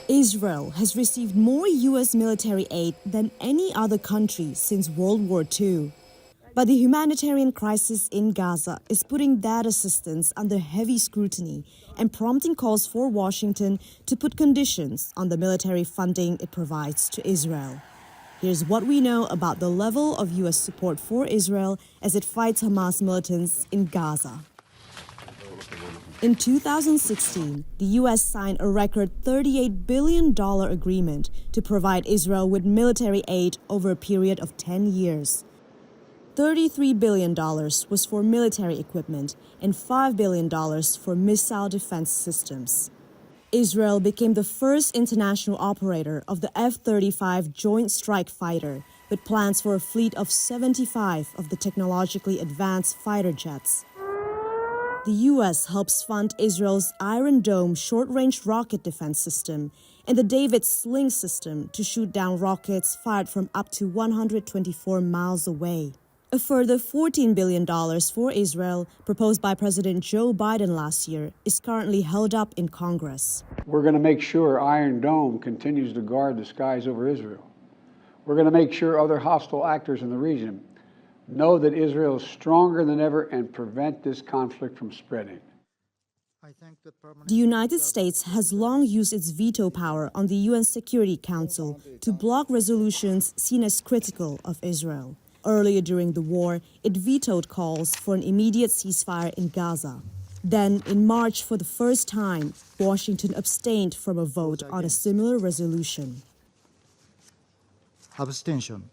Israel has received more U.S. military aid than any other country since World War II. But the humanitarian crisis in Gaza is putting that assistance under heavy scrutiny and prompting calls for Washington to put conditions on the military funding it provides to Israel. Here's what we know about the level of U.S. support for Israel as it fights Hamas militants in Gaza. In 2016, the U.S. signed a record $38 billion agreement to provide Israel with military aid over a period of 10 years. $33 billion was for military equipment and $5 billion for missile defense systems. Israel became the first international operator of the F-35 Joint Strike Fighter, with plans for a fleet of 75 of the technologically advanced fighter jets. The U.S. helps fund Israel's Iron Dome short-range rocket defense system and the David Sling system to shoot down rockets fired from up to 124 miles away. A further $14 billion for Israel, proposed by President Joe Biden last year, is currently held up in Congress. We're going to make sure Iron Dome continues to guard the skies over Israel. We're going to make sure other hostile actors in the region know that Israel is stronger than ever and prevent this conflict from spreading. The United States has long used its veto power on the UN Security Council to block resolutions seen as critical of Israel. Earlier during the war, it vetoed calls for an immediate ceasefire in Gaza. Then, in March, for the first time, Washington abstained from a vote on a similar resolution. Abstention.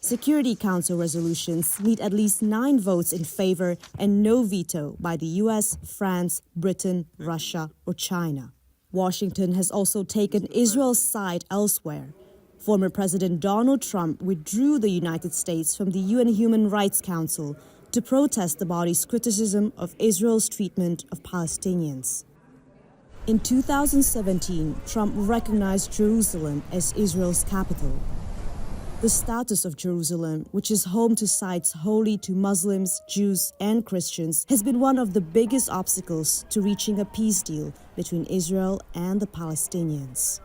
Security Council resolutions need at least 9 votes in favor and no veto by the US, France, Britain, Russia, or China. Washington has also taken Israel's side elsewhere. Former President Donald Trump withdrew the United States from the UN Human Rights Council to protest the body's criticism of Israel's treatment of Palestinians. In 2017, Trump recognized Jerusalem as Israel's capital. The status of Jerusalem, which is home to sites holy to Muslims, Jews, and Christians, has been one of the biggest obstacles to reaching a peace deal between Israel and the Palestinians.